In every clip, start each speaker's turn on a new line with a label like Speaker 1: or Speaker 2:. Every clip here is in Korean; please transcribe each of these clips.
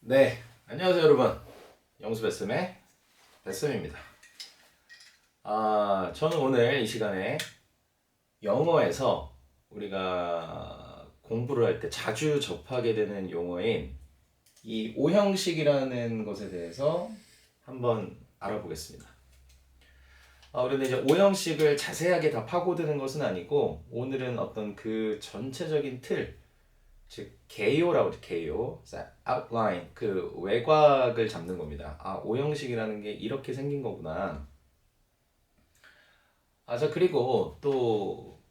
Speaker 1: 네, 안녕하세요 여러분. 영수베스의 베스입니다. 저는 오늘 이 시간에 영어에서 우리가 공부를 할 때 자주 접하게 되는 용어인 이 오형식이라는 것에 대해서 한번 알아보겠습니다. 그런데 이제 오형식을 자세하게 다 파고드는 것은 아니고 오늘은 어떤 그 전체적인 틀, 즉 개요라고 하죠. 개요, outline, 그 외곽을 잡는 겁니다. 오형식이라는 게 이렇게 생긴 거구나. 그리고 또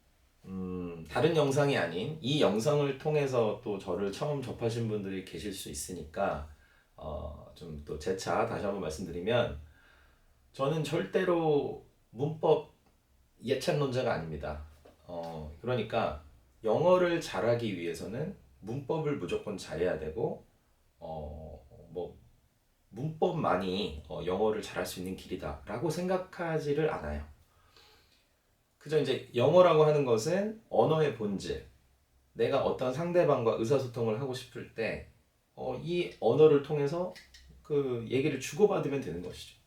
Speaker 1: 다른 영상이 아닌 이 영상을 통해서 또 저를 처음 접하신 분들이 계실 수 있으니까 좀 또 재차 다시 한번 말씀드리면 저는 절대로 문법 예찬론자가 아닙니다. 그러니까 영어를 잘하기 위해서는 문법을 무조건 잘해야 되고 뭐 문법만이 영어를 잘할 수 있는 길이다라고 생각하지를 않아요. 그저 이제 영어라고 하는 것은 언어의 본질, 내가 어떤 상대방과 의사소통을 하고 싶을 때 이 언어를 통해서 그 얘기를 주고받으면 되는 것이죠.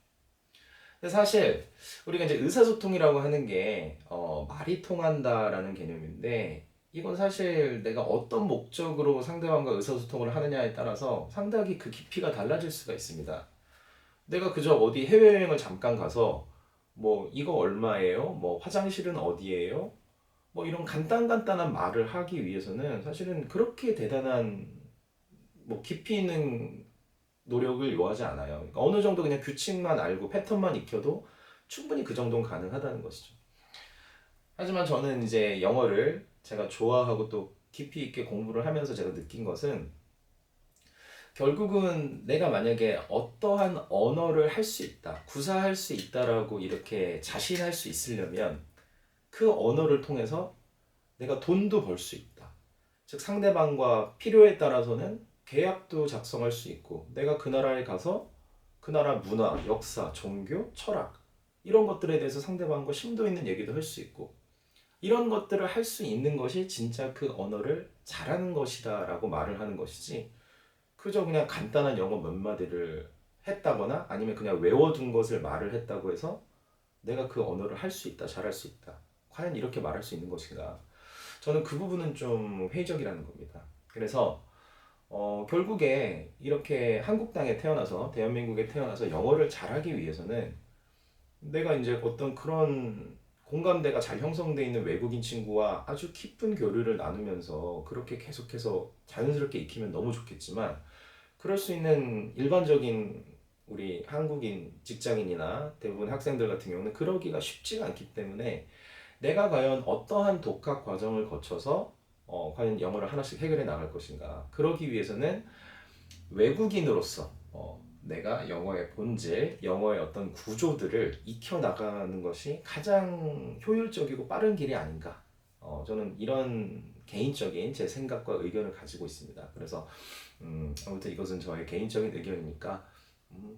Speaker 1: 근데 사실 우리가 이제 의사소통이라고 하는 게 말이 통한다라는 개념인데 이건 사실 내가 어떤 목적으로 상대방과 의사소통을 하느냐에 따라서 상당히 그 깊이가 달라질 수가 있습니다. 내가 그저 어디 해외여행을 잠깐 가서 뭐 이거 얼마예요? 뭐 화장실은 어디예요? 뭐 이런 간단간단한 말을 하기 위해서는 사실은 그렇게 대단한 뭐 깊이 있는 노력을 요하지 않아요. 그러니까 어느 정도 그냥 규칙만 알고 패턴만 익혀도 충분히 그 정도는 가능하다는 것이죠. 하지만 저는 이제 영어를 제가 좋아하고 또 깊이 있게 공부를 하면서 제가 느낀 것은 결국은 내가 만약에 어떠한 언어를 할 수 있다, 구사할 수 있다라고 이렇게 자신할 수 있으려면 그 언어를 통해서 내가 돈도 벌 수 있다. 즉 상대방과 필요에 따라서는 계약도 작성할 수 있고 내가 그 나라에 가서 그 나라 문화, 역사, 종교, 철학 이런 것들에 대해서 상대방과 심도 있는 얘기도 할 수 있고 이런 것들을 할 수 있는 것이 진짜 그 언어를 잘하는 것이다라고 말을 하는 것이지 그저 그냥 간단한 영어 몇 마디를 했다거나 아니면 그냥 외워둔 것을 말을 했다고 해서 내가 그 언어를 할 수 있다, 잘할 수 있다. 과연 이렇게 말할 수 있는 것인가? 저는 그 부분은 좀 회의적이라는 겁니다. 그래서 결국에 이렇게 한국 땅에 태어나서 대한민국에 태어나서 영어를 잘하기 위해서는 내가 이제 어떤 그런 공감대가 잘 형성되어 있는 외국인 친구와 아주 깊은 교류를 나누면서 그렇게 계속해서 자연스럽게 익히면 너무 좋겠지만 그럴 수 있는 일반적인 우리 한국인 직장인이나 대부분 학생들 같은 경우는 그러기가 쉽지가 않기 때문에 내가 과연 어떠한 독학 과정을 거쳐서 과연 영어를 하나씩 해결해 나갈 것인가. 그러기 위해서는 외국인으로서 내가 영어의 본질, 영어의 어떤 구조들을 익혀 나가는 것이 가장 효율적이고 빠른 길이 아닌가. 저는 이런 개인적인 제 생각과 의견을 가지고 있습니다. 그래서 아무튼 이것은 저의 개인적인 의견이니까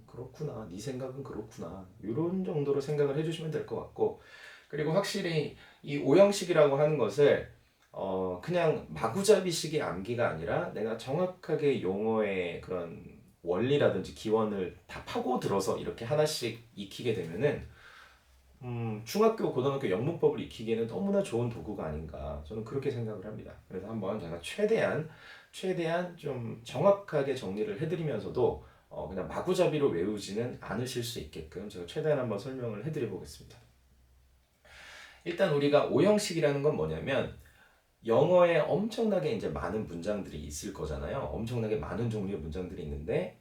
Speaker 1: 그렇구나, 네 생각은 그렇구나 이런 정도로 생각을 해주시면 될 것 같고 그리고 확실히 이 오형식이라고 하는 것을 그냥 마구잡이식의 암기가 아니라 내가 정확하게 용어의 그런 원리라든지 기원을 다 파고들어서 이렇게 하나씩 익히게 되면은 중학교, 고등학교 영문법을 익히기에는 너무나 좋은 도구가 아닌가 저는 그렇게 생각을 합니다. 그래서 한번 제가 최대한 좀 정확하게 정리를 해드리면서도 그냥 마구잡이로 외우지는 않으실 수 있게끔 제가 최대한 한번 설명을 해드려 보겠습니다. 일단 우리가 오형식이라는 건 뭐냐면 영어에 엄청나게 이제 많은 문장들이 있을 거잖아요. 엄청나게 많은 종류의 문장들이 있는데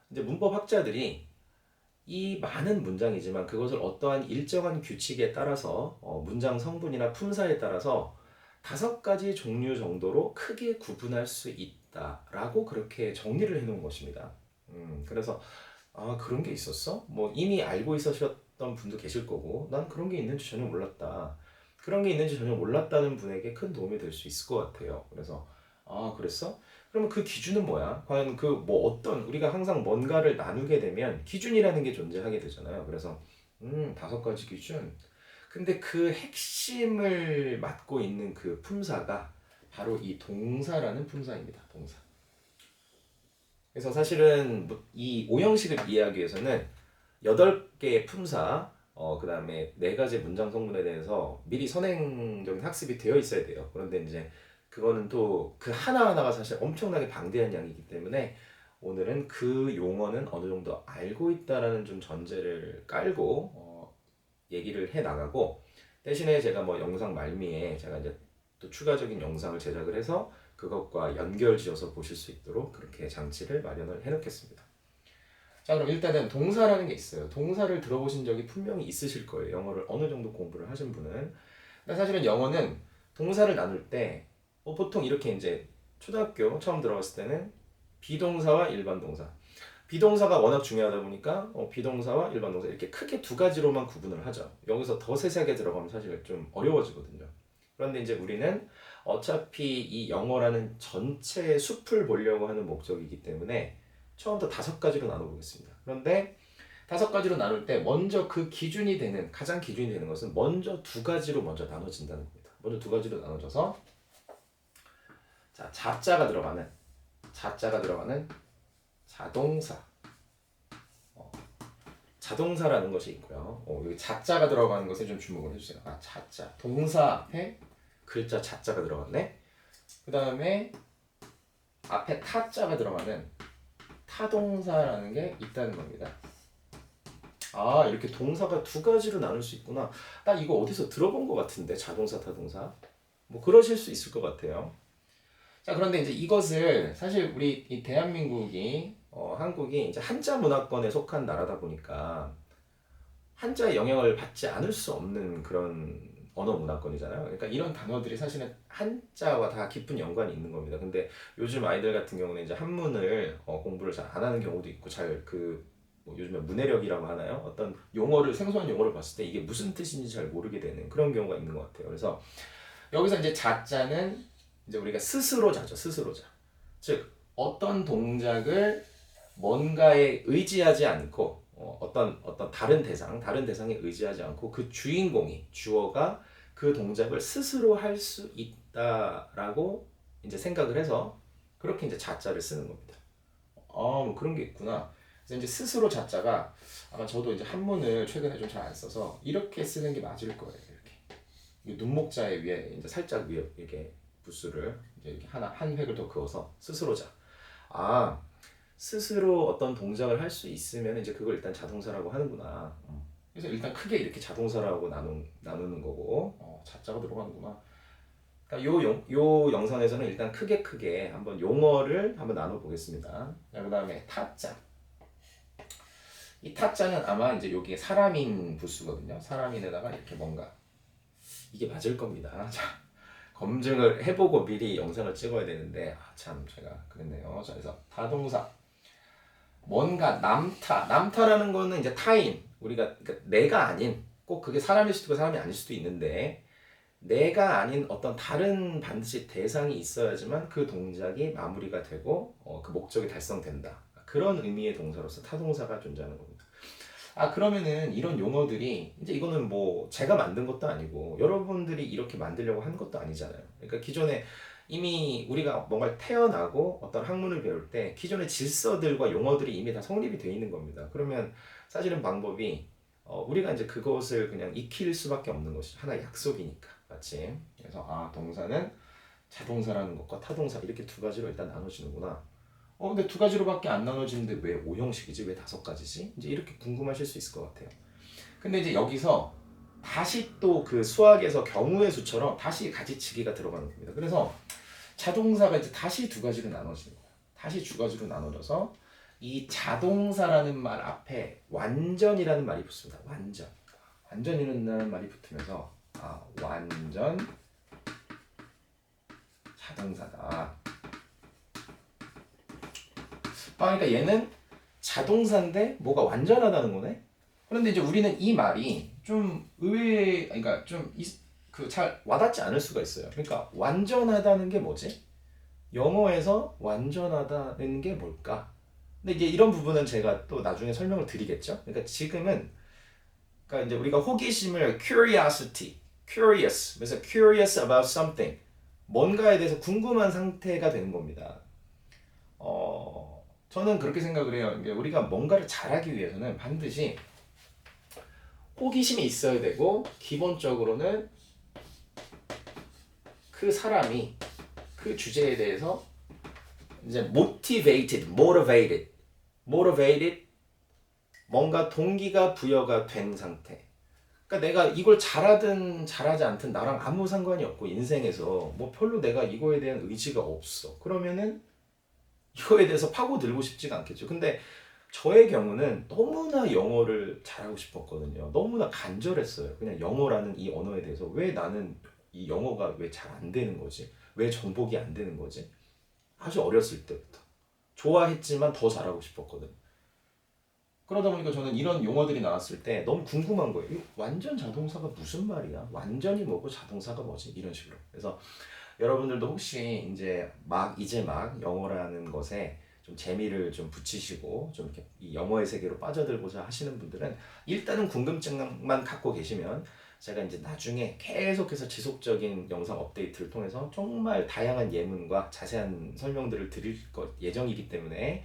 Speaker 1: 이제 문법 학자들이 이 많은 문장이지만 그것을 어떠한 일정한 규칙에 따라서 문장 성분이나 품사에 따라서 5가지 종류 정도로 크게 구분할 수 있다라고 그렇게 정리를 해놓은 것입니다. 그래서 그런 게 있었어? 뭐 이미 알고 있으셨던 분도 계실 거고 난 그런 게 있는지 전혀 몰랐다. 그런 게 있는지 전혀 몰랐다는 분에게 큰 도움이 될 수 있을 것 같아요. 그래서 그랬어? 그러면 그 기준은 뭐야? 과연 그 뭐 어떤 우리가 항상 뭔가를 나누게 되면 기준이라는 게 존재하게 되잖아요. 그래서 5가지 기준. 근데 그 핵심을 맡고 있는 그 품사가 바로 이 동사라는 품사입니다. 동사. 그래서 사실은 이 오형식을 이해하기 위해서는 8개의 품사, 그 다음에 4가지 문장 성분에 대해서 미리 선행적인 학습이 되어 있어야 돼요. 그런데 이제 그거는 또 그 하나하나가 사실 엄청나게 방대한 양이기 때문에 오늘은 그 용어는 어느 정도 알고 있다라는 좀 전제를 깔고 얘기를 해 나가고, 대신에 제가 뭐 영상 말미에 제가 이제 또 추가적인 영상을 제작을 해서 그것과 연결 지어서 보실 수 있도록 그렇게 장치를 마련을 해 놓겠습니다. 자, 그럼 일단은 동사라는 게 있어요. 동사를 들어보신 적이 분명히 있으실 거예요. 영어를 어느 정도 공부를 하신 분은. 근데 사실은 영어는 동사를 나눌 때 보통 이렇게 이제 초등학교 처음 들어갔을 때는 비동사와 일반 동사. 비동사가 워낙 중요하다 보니까 비동사와 일반 동사 이렇게 크게 2가지로만 구분을 하죠. 여기서 더 세세하게 들어가면 사실 좀 어려워지거든요. 그런데 이제 우리는 어차피 이 영어라는 전체의 숲을 보려고 하는 목적이기 때문에 처음부터 5가지로 나눠보겠습니다. 그런데 5가지로 나눌 때 먼저 그 기준이 되는, 가장 기준이 되는 것은 먼저 2가지로 먼저 나눠진다는 겁니다. 먼저 2가지로 나눠져서, 자, 자자가 들어가는 자동사, 자동사라는 것이 있고요. 여기 자자가 들어가는 것에 좀 주목을 해주세요. 자자, 동사 앞에 글자 자자가 들어갔네. 그 다음에 앞에 타자가 들어가는 타동사라는 게 있다는 겁니다. 이렇게 동사가 2가지로 나눌 수 있구나. 나 이거 어디서 들어본 것 같은데, 자동사, 타동사. 뭐 그러실 수 있을 것 같아요. 자, 그런데 이제 이것을 사실 우리 이 대한민국이 한국이 이제 한자 문화권에 속한 나라다 보니까 한자의 영향을 받지 않을 수 없는 그런 언어 문화권이잖아요. 그러니까 이런 단어들이 사실은 한자와 다 깊은 연관이 있는 겁니다. 근데 요즘 아이들 같은 경우는 이제 한문을 공부를 잘 안 하는 경우도 있고, 잘 뭐 요즘에 문해력이라고 하나요? 어떤 용어를, 생소한 용어를 봤을 때 이게 무슨 뜻인지 잘 모르게 되는 그런 경우가 있는 것 같아요. 그래서 여기서 이제 자자는 이제 우리가 스스로자죠. 스스로자. 즉 어떤 동작을 뭔가에 의지하지 않고 어떤 다른 대상에 의지하지 않고 그 주인공이, 주어가 그 동작을 스스로 할 수 있다라고 이제 생각을 해서 그렇게 이제 자자를 쓰는 겁니다. 뭐 그런 게 있구나. 그래서 이제 스스로 자자가 아마 저도 이제 한문을 최근에 좀 잘 안 써서 이렇게 쓰는 게 맞을 거예요. 이렇게 눈목자에 위에 이제 살짝 위에 이렇게 붓수를 이렇게 한 획을 더 그어서 스스로자. 스스로 어떤 동작을 할 수 있으면 이제 그걸 일단 자동사라고 하는구나. 그래서 일단 크게 이렇게 자동사라고 나누는 거고, 자자가 들어가는구나. 그러니까 요 영상에서는 일단 크게 한번 용어를 한번 나눠보겠습니다. 그 다음에 타자. 이 타자는 아마 이제 여기에 사람인 부수거든요. 사람인에다가 이렇게 뭔가, 이게 맞을 겁니다. 자, 검증을 해보고 미리 영상을 찍어야 되는데 참 제가 그랬네요. 자, 그래서 타동사, 뭔가 남타라는 거는 이제 타인, 우리가 그러니까 내가 아닌, 꼭 그게 사람일 수도 있고 사람이 아닐 수도 있는데 내가 아닌 어떤 다른 반드시 대상이 있어야지만 그 동작이 마무리가 되고 그 목적이 달성된다. 그런 의미의 동사로서 타동사가 존재하는 겁니다. 그러면은 이런 용어들이 이제 이거는 뭐 제가 만든 것도 아니고 여러분들이 이렇게 만들려고 한 것도 아니잖아요. 그러니까 기존에 이미 우리가 뭔가를 태어나고 어떤 학문을 배울 때 기존의 질서들과 용어들이 이미 다 성립이 되어 있는 겁니다. 그러면 사실은 방법이 우리가 이제 그것을 그냥 익힐 수밖에 없는 것이 하나의 약속이니까, 맞지? 그래서 동사는 자동사라는 것과 타동사 이렇게 2가지로 일단 나눠지는구나. 근데 2가지로밖에 안 나눠지는데 왜 5형식이지? 왜 5가지지? 이제 이렇게 궁금하실 수 있을 것 같아요. 근데 이제 여기서 다시 또 그 수학에서 경우의 수처럼 다시 가지치기가 들어가는 겁니다. 그래서 자동사가 이제 다시 2가지로 나눠지는 거예요. 다시 2가지로 나눠져서 이 자동사라는 말 앞에 완전이라는 말이 붙습니다. 완전이라는 말이 붙으면서 완전 자동사다. 그러니까 얘는 자동사인데 뭐가 완전하다는 거네. 그런데 이제 우리는 이 말이 좀 그러니까 좀 잘 와닿지 않을 수가 있어요. 그러니까 완전하다는 게 뭐지? 영어에서 완전하다는 게 뭘까? 근데 이제 이런 부분은 제가 또 나중에 설명을 드리겠죠. 그러니까 지금은 그러니까 이제 우리가 호기심을 curious, 그래서 curious about something, 뭔가에 대해서 궁금한 상태가 되는 겁니다. 저는 그렇게 생각을 해요. 이게 우리가 뭔가를 잘하기 위해서는 반드시 호기심이 있어야 되고 기본적으로는 그 사람이 그 주제에 대해서 이제 motivated, 뭔가 동기가 부여가 된 상태. 그러니까 내가 이걸 잘하든 잘하지 않든 나랑 아무 상관이 없고 인생에서 뭐 별로 내가 이거에 대한 의지가 없어. 그러면은 이거에 대해서 파고들고 싶지가 않겠죠. 근데 저의 경우는 너무나 영어를 잘하고 싶었거든요. 너무나 간절했어요. 그냥 영어라는 이 언어에 대해서 왜 나는 이 영어가 왜 잘 안 되는 거지? 왜 정복이 안 되는 거지? 아주 어렸을 때부터. 좋아했지만 더 잘하고 싶었거든. 그러다 보니까 저는 이런 용어들이 나왔을 때 너무 궁금한 거예요. 이거 완전 자동사가 무슨 말이야? 완전히 뭐고 자동사가 뭐지? 이런 식으로. 그래서 여러분들도 혹시 이제 막 영어라는 것에 좀 재미를 좀 붙이시고 좀 이렇게 이 영어의 세계로 빠져들고자 하시는 분들은 일단은 궁금증만 갖고 계시면 제가 이제 나중에 계속해서 지속적인 영상 업데이트를 통해서 정말 다양한 예문과 자세한 설명들을 드릴 예정이기 때문에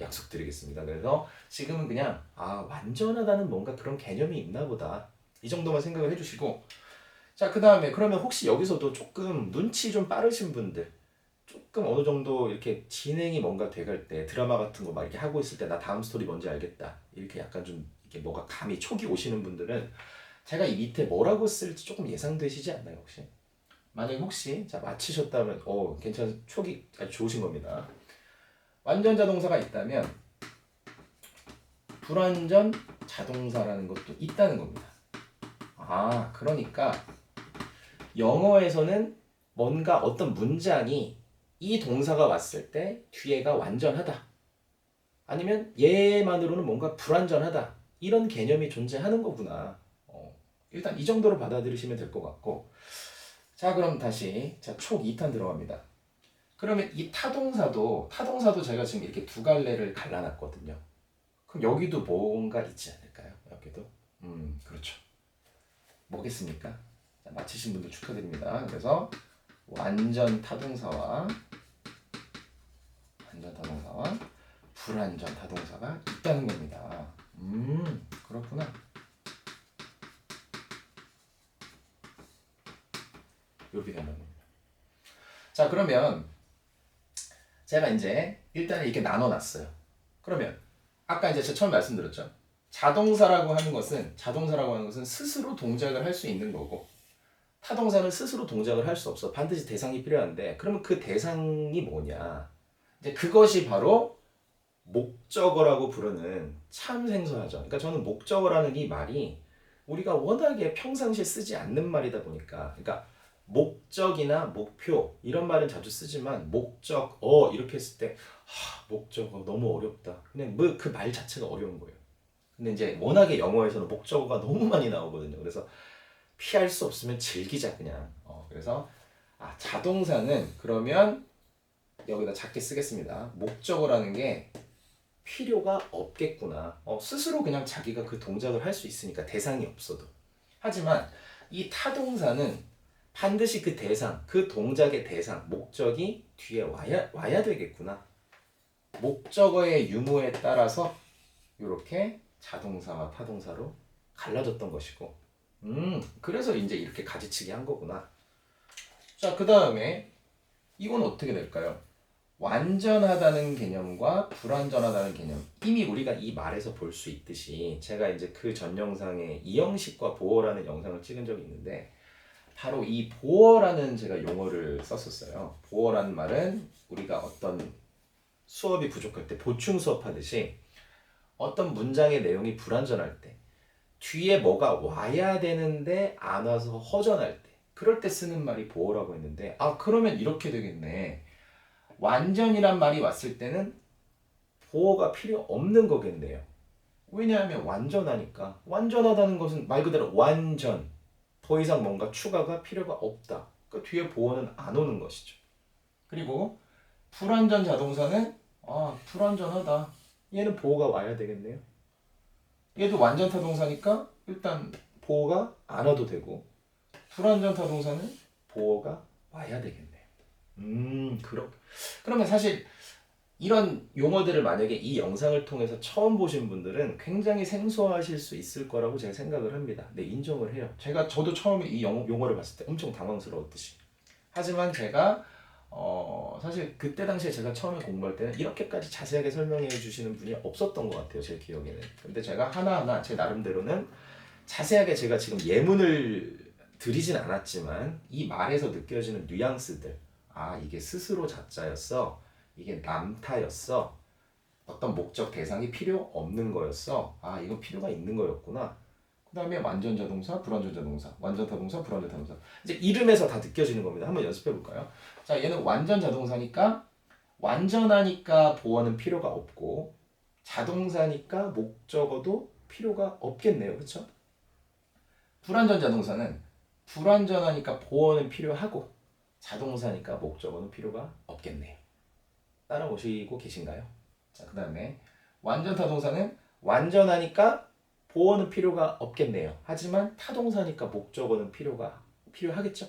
Speaker 1: 약속드리겠습니다. 그래서 지금은 그냥 완전하다는 뭔가 그런 개념이 있나 보다 이 정도만 생각을 해주시고, 자, 그 다음에 그러면 혹시 여기서도 조금 눈치 좀 빠르신 분들, 조금 어느 정도 이렇게 진행이 뭔가 돼갈 때 드라마 같은 거 막 이렇게 하고 있을 때 나 다음 스토리 뭔지 알겠다 이렇게 약간 좀 이렇게 뭐가 감이 촉이 오시는 분들은 제가 이 밑에 뭐라고 쓸지 조금 예상되시지 않나요 혹시? 만약에 혹시 자 맞히셨다면 괜찮은 촉이 아주 좋으신 겁니다. 완전 자동사가 있다면 불완전 자동사라는 것도 있다는 겁니다. 그러니까 영어에서는 뭔가 어떤 문장이 이 동사가 왔을 때 뒤에가 완전하다. 아니면 얘만으로는 뭔가 불완전하다. 이런 개념이 존재하는 거구나. 일단 이 정도로 받아들이시면 될 것 같고. 자, 그럼 다시 촉 2탄 들어갑니다. 그러면 이 타동사도 제가 지금 이렇게 두 갈래를 갈라놨거든요. 그럼 여기도 뭔가 있지 않을까요? 여기도? 그렇죠. 뭐겠습니까? 자, 맞히신 분들 축하드립니다. 그래서 완전 타동사와 불완전 타동사가 있다는 겁니다. 그렇구나. 이렇게 되는 겁니다. 자, 그러면 제가 이제 일단 이렇게 나눠놨어요. 그러면 아까 이제 제가 처음 말씀드렸죠. 자동사라고 하는 것은 스스로 동작을 할 수 있는 거고, 타동사는 스스로 동작을 할 수 없어. 반드시 대상이 필요한데, 그러면 그 대상이 뭐냐? 이제 그것이 바로 목적어라고 부르는 참 생소하죠. 그러니까 저는 목적어라는 이 말이 우리가 워낙에 평상시에 쓰지 않는 말이다 보니까, 그러니까 목적이나 목표 이런 말은 자주 쓰지만 목적어 이렇게 했을 때 목적어 너무 어렵다. 그냥 뭐 그 말 자체가 어려운 거예요. 근데 이제 워낙에 영어에서는 목적어가 너무 많이 나오거든요. 그래서 피할 수 없으면 즐기자 그냥. 그래서 자동사는 그러면 여기다 작게 쓰겠습니다. 목적어라는 게 필요가 없겠구나. 스스로 그냥 자기가 그 동작을 할 수 있으니까 대상이 없어도. 하지만 이 타동사는 반드시 그 대상, 그 동작의 대상, 목적이 뒤에 와야 되겠구나. 목적어의 유무에 따라서 이렇게 자동사와 타동사로 갈라졌던 것이고, 그래서 이제 이렇게 가지치기 한 거구나. 자, 그 다음에 이건 어떻게 될까요? 완전하다는 개념과 불완전하다는 개념. 이미 우리가 이 말에서 볼 수 있듯이 제가 이제 그 전 영상에 이형식과 보어라는 영상을 찍은 적이 있는데 바로 이 보어라는 제가 용어를 썼었어요. 보어라는 말은 우리가 어떤 수업이 부족할 때 보충 수업하듯이 어떤 문장의 내용이 불완전할 때 뒤에 뭐가 와야 되는데 안 와서 허전할 때 그럴 때 쓰는 말이 보어라고 했는데 그러면 이렇게 되겠네. 완전이란 말이 왔을 때는 보어가 필요 없는 거겠네요. 왜냐하면 완전하니까. 완전하다는 것은 말 그대로 완전. 더 이상 뭔가 추가가 필요가 없다. 그 뒤에 보어는 안 오는 것이죠. 그리고 불완전 자동사는 불완전하다. 얘는 보어가 와야 되겠네요. 얘도 완전 타동사니까 일단 보어가 안 와도 되고 불완전 타동사는 보어가 와야 되겠네요. 그러면 사실 이런 용어들을 만약에 이 영상을 통해서 처음 보신 분들은 굉장히 생소하실 수 있을 거라고 제가 생각을 합니다. 네, 인정을 해요. 저도 처음에 이 용어를 봤을 때 엄청 당황스러웠듯이. 하지만 제가 사실 그때 당시에 제가 처음에 공부할 때는 이렇게까지 자세하게 설명해 주시는 분이 없었던 것 같아요. 제 기억에는. 근데 제가 하나하나 제 나름대로는 자세하게 제가 지금 예문을 드리진 않았지만 이 말에서 느껴지는 뉘앙스들, 아 이게 스스로 자자였어, 이게 남타였어, 어떤 목적 대상이 필요 없는 거였어, 아 이건 필요가 있는 거였구나. 그 다음에 완전자 동사, 불완전자 동사, 완전타 동사, 불완전타 동사. 이제 이름에서 다 느껴지는 겁니다. 한번 연습해 볼까요? 자, 얘는 완전자 동사니까 완전하니까 보어는 필요가 없고, 자동사니까 목적어도 필요가 없겠네요. 그렇죠? 불완전자 동사는 불완전하니까 보어는 필요하고, 자동사니까 목적어는 필요가 없겠네요. 따라오시고 계신가요? 자, 그 다음에 완전타 동사는 완전하니까 보어는 필요가 없겠네요. 하지만 타동사니까 목적어는 필요하겠죠?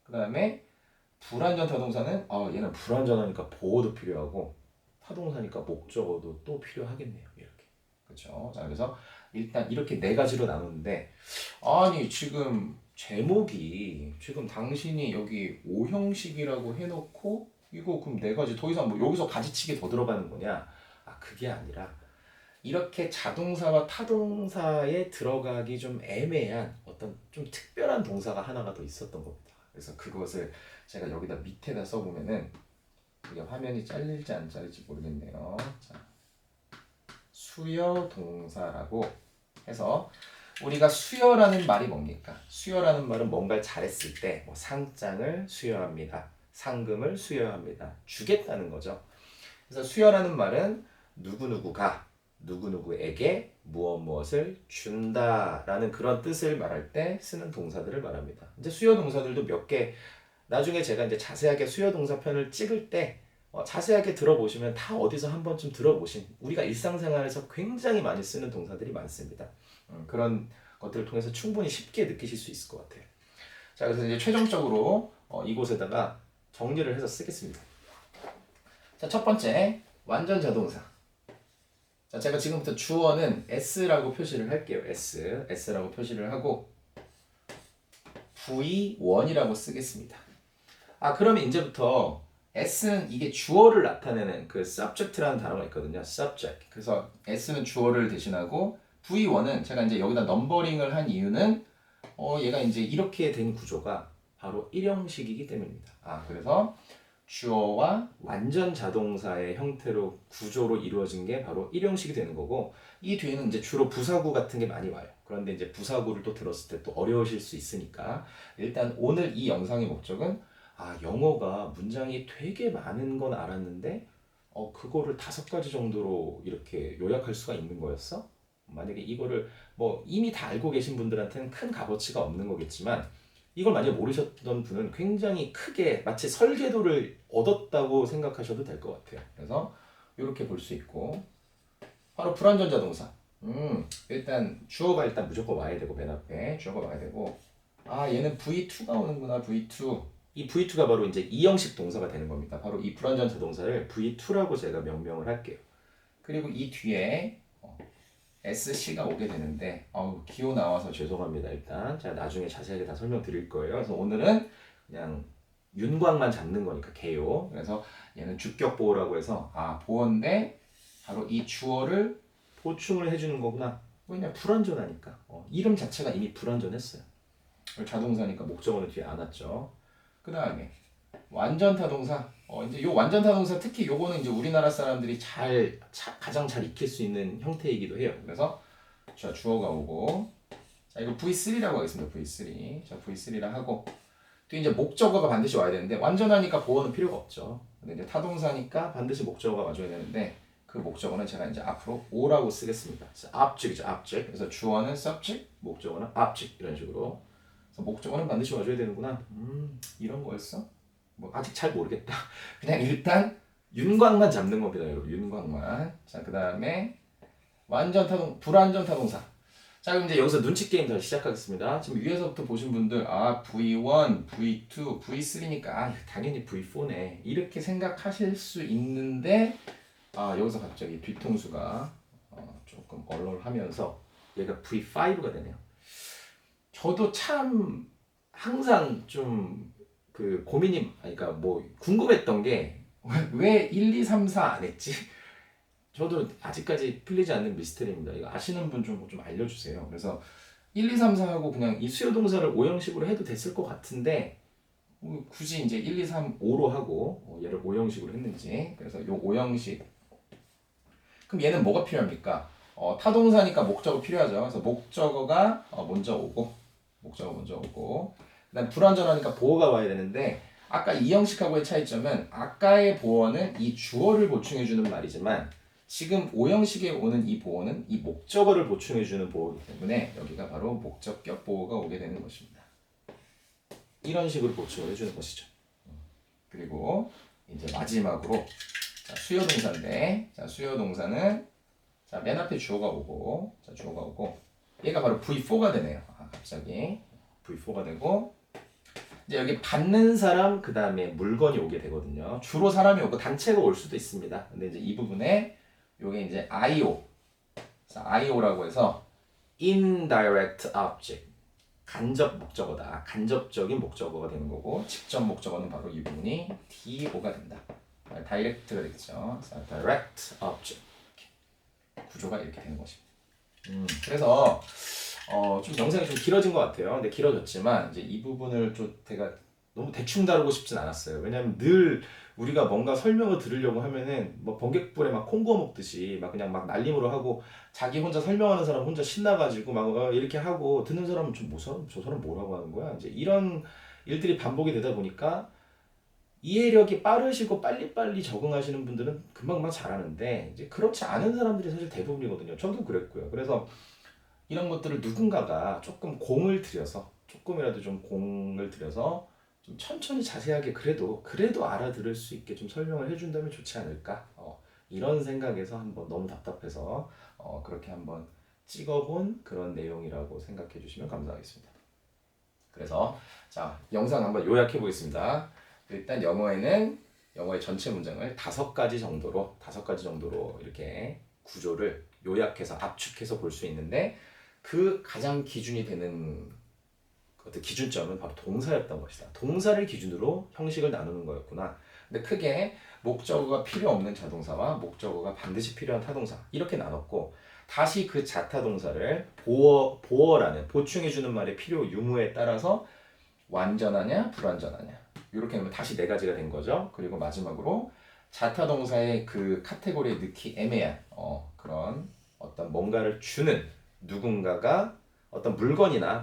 Speaker 1: 그 다음에 불완전타 동사는 얘는 불완전하니까 보어도 필요하고, 타동사니까 목적어도 또 필요하겠네요. 이렇게. 그렇죠? 자, 그래서 일단 이렇게 네 가지로 나누는데, 아니 지금 제목이 지금 당신이 여기 오형식이라고 해놓고 이거 그럼 네 가지 더 이상 뭐 여기서 가지치기 더 들어가는 거냐? 아 그게 아니라 이렇게 자동사와 타동사에 들어가기 좀 애매한 어떤 좀 특별한 동사가 하나가 더 있었던 겁니다. 그래서 그것을 제가 여기다 밑에다 써보면은 이게 화면이 잘릴지 안 잘릴지 모르겠네요. 자, 수여 동사라고 해서, 우리가 수여라는 말이 뭡니까? 수여라는 말은 뭔가를 잘했을 때 뭐 상장을 수여합니다. 상금을 수여합니다. 주겠다는 거죠. 그래서 수여라는 말은 누구누구가 누구누구에게 무엇을 준다라는 그런 뜻을 말할 때 쓰는 동사들을 말합니다. 이제 수여 동사들도 몇 개, 나중에 제가 이제 자세하게 수여 동사 편을 찍을 때 자세하게 들어보시면 다 어디서 한 번쯤 들어보신, 우리가 일상생활에서 굉장히 많이 쓰는 동사들이 많습니다. 그런 것들을 통해서 충분히 쉽게 느끼실 수 있을 것 같아요. 자, 그래서 이제 최종적으로 이곳에다가 정리를 해서 쓰겠습니다. 자, 첫 번째 완전 자동사. 자, 제가 지금부터 주어는 S라고 표시를 할게요. S라고 표시를 하고 V1이라고 쓰겠습니다. 아, 그러면 이제부터 S는 이게 주어를 나타내는 그 subject라는 단어가 있거든요. subject. 그래서 S는 주어를 대신하고 V1은 제가 이제 여기다 넘버링을 한 이유는 얘가 이제 이렇게 된 구조가 바로 일형식이기 때문입니다. 아, 그래서 주어와 완전 자동사의 형태로 구조로 이루어진 게 바로 일형식이 되는 거고, 이 뒤에는 이제 주로 부사구 같은 게 많이 와요. 그런데 이제 부사구를 또 들었을 때 또 어려우실 수 있으니까 일단 오늘 이 영상의 목적은, 아 영어가 문장이 되게 많은 건 알았는데 그거를 5가지 정도로 이렇게 요약할 수가 있는 거였어? 만약에 이거를 뭐 이미 다 알고 계신 분들한테는 큰 값어치가 없는 거겠지만, 이걸 만약에 모르셨던 분은 굉장히 크게 마치 설계도를 얻었다고 생각하셔도 될 것 같아요. 그래서 이렇게 볼 수 있고, 바로 불완전자 동사. 일단 주어가 일단 무조건 와야 되고, 맨 앞에 주어가 와야 되고, 아 얘는 V2가 오는구나. V2. 이 V2가 바로 이제 이형식 동사가 되는 겁니다. 바로 이 불완전자 동사를 V2라고 제가 명명을 할게요. 그리고 이 뒤에 SC가 오게 되는데, 기호 나와서 죄송합니다. 일단 제가 나중에 자세하게 다 설명드릴 거예요. 그래서 오늘은 그냥 윤곽만 잡는 거니까 개요. 그래서 얘는 주격 보호라고 해서 보호인데 바로 이 주어를 보충을 해주는 거구나. 왜냐 불완전하니까. 이름 자체가 이미 불완전했어요. 자동사니까 목적어는 뒤에 안 왔죠. 그 다음에 완전타 동사. 이제 요 완전타 동사 특히 요거는 이제 우리나라 사람들이 가장 잘 익힐 수 있는 형태이기도 해요. 그래서 자 주어가 오고, 자 이거 V3라고 하겠습니다. V3. 자 V3라 하고, 또 이제 목적어가 반드시 와야 되는데, 완전하니까 보어는 필요가 없죠. 근데 이제 타동사니까 반드시 목적어가 와줘야 되는데, 그 목적어는 제가 이제 앞으로 O라고 쓰겠습니다. object이죠, object. 그래서 주어는 subject, 목적어는 object 이런 식으로. 그래서 목적어는 반드시 와줘야 되는구나. 이런 거였어? 뭐 아직 잘 모르겠다. 그냥 일단 윤곽만 잡는 겁니다, 여러분. 윤곽만. 자, 그 다음에 불완전 타동사. 자, 그럼 이제 여기서 눈치 게임 다시 시작하겠습니다. 지금 위에서부터 보신 분들 V1, V2, V3니까 당연히 V4네 이렇게 생각하실 수 있는데 여기서 갑자기 뒤통수가 조금 얼얼하면서 얘가 V5가 되네요. 저도 참 항상 좀 그 고민이 그러니까 뭐 궁금했던 게 왜 1, 2, 3, 4 안 했지? 저도 아직까지 풀리지 않는 미스터리입니다. 이거 아시는 분 좀 알려주세요. 그래서 1, 2, 3, 4하고 그냥 이 수요 동사를 5형식으로 해도 됐을 것 같은데 굳이 이제 1, 2, 3, 5로 하고 얘를 5형식으로 했는지. 그래서 요 5형식 그럼 얘는 뭐가 필요합니까? 타동사니까 목적어 필요하죠. 그래서 목적어가 먼저 오고 그다음 불완전하니까 보어가 와야 되는데 아까 이 형식하고의 차이점은 아까의 보어는 이 주어를 보충해주는 말이지만 지금 5형식에 오는 이 보어는 이 목적어를 보충해주는 보어이기 때문에 여기가 바로 목적격 보어가 오게 되는 것입니다. 이런 식으로 보충을 해주는 것이죠. 그리고 이제 마지막으로 수요 동사인데 수요 동사는 맨 앞에 주어가 오고 얘가 바로 V4가 되네요. 갑자기 V4가 되고 이제 여기 받는 사람 그 다음에 물건이 오게 되거든요. 주로 사람이 오고 단체가 올 수도 있습니다. 근데 이제 이 부분에 요게 이제 IO, IO라고 해서 indirect object, 간접 목적어다. 간접적인 목적어가 되는 거고 직접 목적어는 바로 이 부분이 DO가 된다. 다이렉트가 되겠죠. direct object 구조가 이렇게 되는 것입니다. 그래서 좀 영상이 좀 길어진 것 같아요. 근데 길어졌지만 이제 이 부분을 좀 제가 너무 대충 다루고 싶진 않았어요. 왜냐면 늘 우리가 뭔가 설명을 들으려고 하면은 뭐 번갯불에 막 콩구워 먹듯이 막 그냥 막 날림으로 하고 자기 혼자 설명하는 사람 혼자 신나가지고 막 이렇게 하고 듣는 사람은 저 사람 뭐라고 하는 거야? 이제 이런 일들이 반복이 되다 보니까 이해력이 빠르시고 빨리빨리 적응하시는 분들은 금방금방 잘하는데 이제 그렇지 않은 사람들이 사실 대부분이거든요. 저도 그랬고요. 그래서 이런 것들을 누군가가 조금 공을 들여서 조금이라도 좀 공을 들여서 좀 천천히 자세하게 그래도 알아들을 수 있게 좀 설명을 해준다면 좋지 않을까 이런 생각에서 한번 너무 답답해서 그렇게 한번 찍어본 그런 내용이라고 생각해 주시면 감사하겠습니다. 그래서 자 영상 한번 요약해 보겠습니다. 일단 영어의 전체 문장을 5가지 정도로 이렇게 구조를 요약해서 압축해서 볼 수 있는데 그 가장 기준이 되는 어떤 기준점은 바로 동사였던 것이다. 동사를 기준으로 형식을 나누는 거였구나. 근데 크게 목적어가 필요 없는 자동사와 목적어가 반드시 필요한 타동사 이렇게 나눴고 다시 그 자타동사를 보어라는 보충해주는 말의 필요 유무에 따라서 완전하냐 불완전하냐 이렇게 하면 다시 4가지가 된 거죠. 그리고 마지막으로 자타동사의 그 카테고리에 넣기 애매한 그런 어떤 뭔가를 주는 누군가가 어떤 물건이나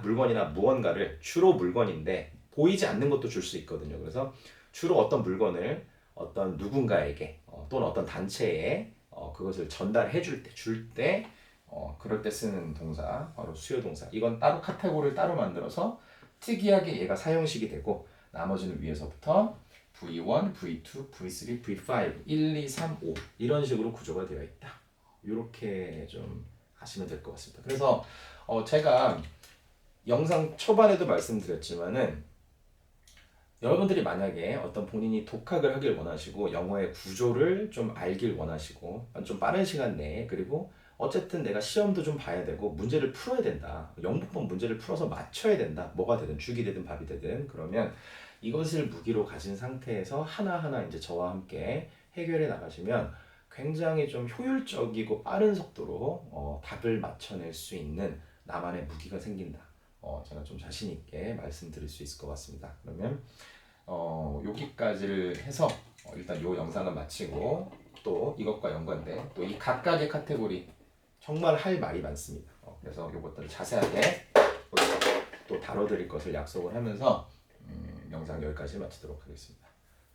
Speaker 1: 무언가를 주로 물건인데 보이지 않는 것도 줄 수 있거든요. 그래서 주로 어떤 물건을 어떤 누군가에게 또는 어떤 단체에 그것을 전달해 줄 때 그럴 때 쓰는 동사 바로 수요 동사. 이건 따로 카테고리를 따로 만들어서 특이하게 얘가 사형식이 되고 나머지는 위에서부터 V1, V2, V3, V5, 1, 2, 3, 5 이런 식으로 구조가 되어 있다. 이렇게 좀 하시면 될 것 같습니다. 그래서 제가 영상 초반에도 말씀드렸지만은 여러분들이 만약에 어떤 본인이 독학을 하길 원하시고 영어의 구조를 좀 알길 원하시고 좀 빠른 시간 내에 그리고 어쨌든 내가 시험도 좀 봐야 되고 문제를 풀어야 된다. 영문법 문제를 풀어서 맞춰야 된다. 뭐가 되든 죽이 되든 밥이 되든 그러면 이것을 무기로 가진 상태에서 하나하나 이제 저와 함께 해결해 나가시면 굉장히 좀 효율적이고 빠른 속도로 답을 맞춰낼 수 있는 나만의 무기가 생긴다. 제가 좀 자신 있게 말씀드릴 수 있을 것 같습니다. 그러면 여기까지를 해서 일단 이 영상은 마치고 또 이것과 연관된 또 이 각각의 카테고리 정말 할 말이 많습니다. 그래서 이것들을 자세하게 또 다뤄드릴 것을 약속을 하면서 영상 여기까지 마치도록 하겠습니다.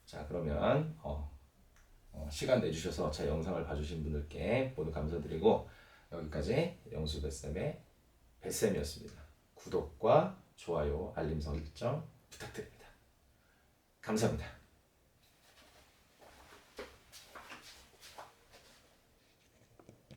Speaker 1: 자 그러면 시간 내주셔서 제 영상을 봐주신 분들께 모두 감사드리고 여기까지 영수 뱃쌤의 뱃쌤이었습니다. 구독과 좋아요, 알림 설정 부탁드립니다. 감사합니다.